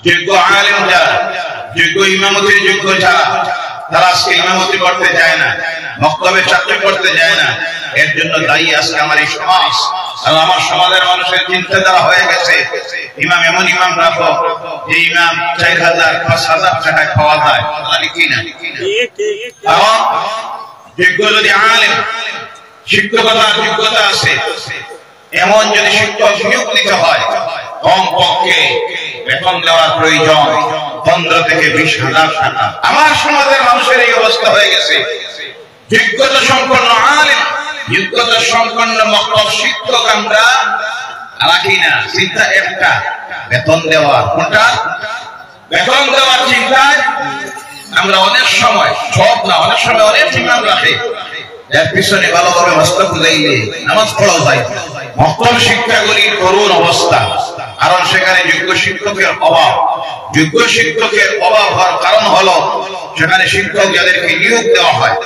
যোগ্য আলেম যারা, যোগ্য ইমামতির যোগ্য যারা, তারা আজকে ইমামতি করতে যায় না, মক্তবে চাকরি করতে যায় না। এর জন্য দায়ী আজকে আমার এই সমাজ। আর আমার সমাজের মানুষের চিন্তাধারা হয়ে গেছে ইমাম এমন ইমাম রাখো যে ইমাম 4000-5000 টাকা খাওয়া যায়, কি না? যোগ্য যদি আলেম, শিক্ষকতার যোগ্যতা আছে, এমন যদি শিক্ষক নিয়োগ দিতে হয়, কমপক্ষে বেতন দেওয়ার প্রয়োজন 15 থেকে 20,000 টাকা। আমার সমাজের মানুষের এই অবস্থা হয়ে গেছে। যোগ্যতা সম্পন্ন আলেম, যোগ্যতা সম্পন্ন মক্তব শিক্ষক আমরা রাখি না। চিন্তা একটা, বেতন দেওয়ার। কোনটা? বেতন দেওয়ার চিন্তায় আমরা অনেক সময়, সব না, অনেক সময় অনেক ইমাম রাখে, যার পিছনে ভালোভাবে মস্তক বুঝাইলে নামাজ পড়াও যায়। মক্তব শিক্ষাগুলির করুণ অবস্থা, কারণ সেখানে যোগ্য শিক্ষকের অভাব। যোগ্য শিক্ষকের অভাব হওয়ার কারণ হলো সেখানে শিক্ষক যাদেরকে নিয়োগ দেওয়া হয়,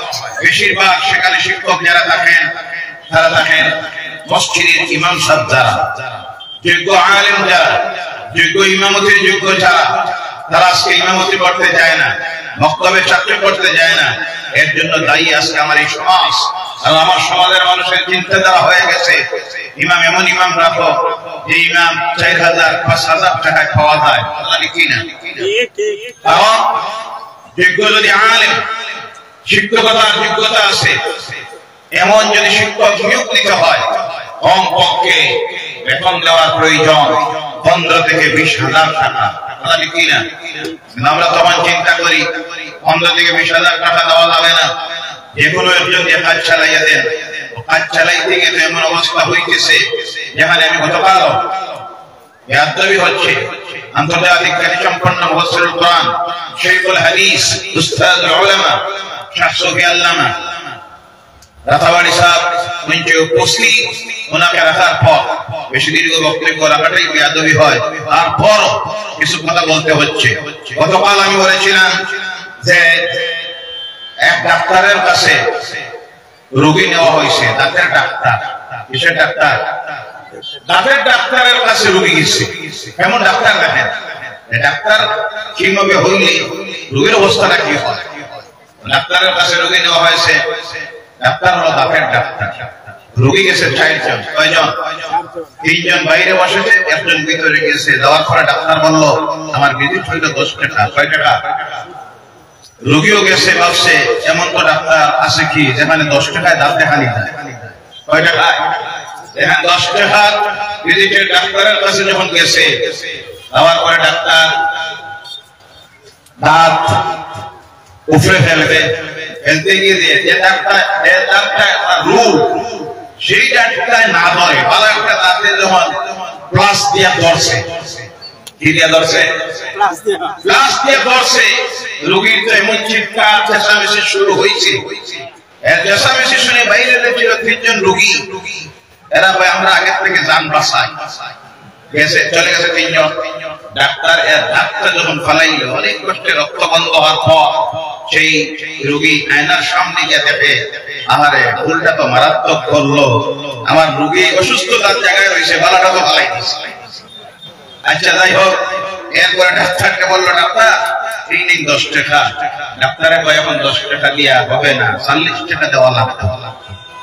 বেশিরভাগ সেখানে শিক্ষক যারা থাকেন তারা থাকেন মসজিদের ইমাম সাহেব যারা, যোগ্য আলেম যারা, যোগ্য ইমামতির যোগ্য যারা, তারা আজকে ইমামতি করতে যায় না, মক্তবে চাকরি করতে যায় না। এর জন্য দায়ী আজকে আমার এই সমাজ। আর আমার সমাজের মানুষের চিন্তাধারা হয়ে গেছে ইমাম এমন ইমাম রাখো যে ইমাম 4000-5000 টাকা খাওয়া যায়, কি না? যোগ্য যদি আলেম, শিক্ষকতার যোগ্যতা আছে, এমন যদি শিক্ষক নিয়োগ দিতে হয়, কমপক্ষে বেতন দেওয়ার প্রয়োজন 15 থেকে 20,000 টাকা, কি না? আমরা তখন চিন্তা করি 15 থেকে 20,000 টাকা দেওয়া যাবে না, যে কোনো একজন যে কাজ চালাইয়া দেন। কাজ চালাইতে গিয়ে এমন অবস্থা হইতেছে যেখানে আমি গতকাল বেয়াদবি হচ্ছে আন্তর্জাতিক খ্যাতি সম্পন্ন মুফাসসিরুল কোরআন শাইখুল হাদিস উস্তাদুল উলামা শাহ শফি আল্লামা রাতাবাড়ি সাহেব মঞ্চে উপস্থিত, ওনাকে রাখার পর বেশি দীর্ঘ বক্তব্য রাখাটাই বেয়াদবি হয়, তারপর কিছু কথা বলতে হচ্ছে। গতকাল আমি বলেছিলাম যে এক ডাক্তারের কাছে রোগী নেওয়া হয়েছে, দাঁতের ডাক্তার, কিসের ডাক্তার? দাঁতের ডাক্তারের কাছে রোগী গেছে। কেমন ডাক্তার দেখেন, ডাক্তার কিভাবে হইলে রোগীর অবস্থাটা কি হয়। ডাক্তারের কাছে রোগী নেওয়া হয়েছে, ডাক্তার হলো দাঁতের ডাক্তার। রোগী গেছে 4 জন, কয়জন? 3 জন বাইরে বসেছে, একজন ভিতরে গেছে। যাওয়ার পরে ডাক্তার বলল আমার ভিজিট হইল 10 টাকা। কয় টাকা? রোগীও গেছে, ভাবছে এমন তো ডাক্তার আছে কি যেখানে 10 টাকায় দাঁত দেখানি যায়। কয় টাকা? 10 টাকা ভিজিটের ডাক্তারের কাছে যখন গেছে, যাওয়ার পরে ডাক্তার দাঁত উপরে ফেলবে, ফেলতে গিয়ে যে দাঁতটা রূপ সেই দাঁতটায় না ধরে, ভালো একটা দাঁতে যখন প্লাস দিয়ে ধরছে, কি দিয়ে ধরছে? প্লাস দিয়ে ধরছে। রোগীর তো এমন চিৎকার চেঁচামেচি শুরু হয়েছে। চেঁচামেচি শুনে বাইরে ছিল 3 জন রোগী। এরা ভাই আমরা আগের থেকে যান বাঁচাই গেছে, চলে গেছে 3 জন। ডাক্তার এর দাঁতটা যখন ফালাইল, অনেক কষ্টে রক্ত বন্ধ হওয়ার পর সেই রোগী আয়নার সামনে গিয়ে দেখে আহারে ভুলটা তো মারাত্মক করলো, আমার রোগী অসুস্থতার জায়গায় রয়েছে, ভালোটা তো ফালাই দিচ্ছে। আচ্ছা যাই হোক, এরপরে ডাক্তারকে বললো ডাক্তার এই নিন 10 টাকা। ডাক্তারে কয় এখন 10 টাকা দিয়া হবে না, 40 টাকা দেওয়া লাগবে।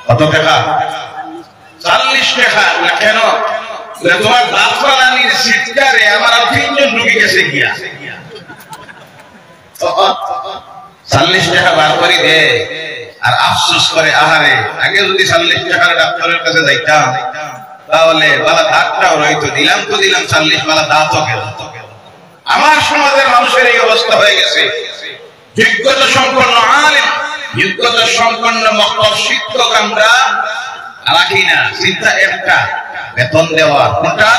কত টাকা? 40 টাকা। কেন? তোমার দাঁত ফালানির চিৎকারে আমার 3 জন রোগী গেছে গিয়া 40 টাকা বার করে দে। আর আফসোস করে আহারে আগে যদি 40 টাকার ডাক্তারের কাছে যাইতাম তাহলে বালা দাঁতটাও রইতো, দিলাম তো দিলাম 40, বালা দাঁতও গেল। আমার সমাজের মানুষের এই অবস্থা হয়ে গেছে। যোগ্যতা সম্পন্ন আলেম, যোগ্যতা সম্পন্ন মক্তব শিক্ষক আমরা রাখি না। চিন্তা একটা, বেতন দেওয়ার। কোনটা?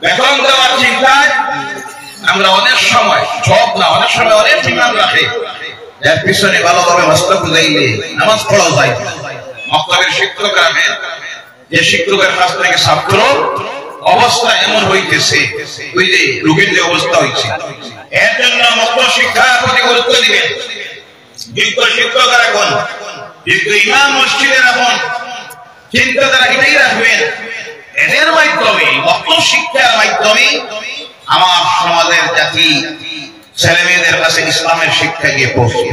বেতন দেওয়ার চিন্তায় আমরা অনেক সময়, সব না, অনেক সময় অনেক ইমাম রাখে, যার পিছনে ভালোভাবে মস্তক বুঝাইলে নামাজ পড়াও যায়। মক্তবের শিক্ষক রাখেন, যে শিক্ষকের কাছ থেকে ছাত্র অবস্থা এমন হইতেছে, ওই যে রোগীর যে অবস্থা হয়েছে। এর জন্য মক্তব শিক্ষার প্রতি গুরুত্ব দিবেন। যোগ্য শিক্ষক রাখুন, যোগ্য ইমাম মসজিদে রাখুন, চিন্তাধারা এটাই রাখবেন। এদের মাধ্যমে, মক্তব শিক্ষার মাধ্যমে আমার সমাজের জাতি ছেলে মেয়েদের কাছে ইসলামের শিক্ষা গিয়ে পৌঁছে,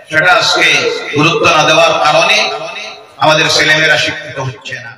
সেটা আজকে গুরুত্ব না দেওয়ার কারণে আমাদের ছেলেমেয়েরা শিক্ষিত হচ্ছে না।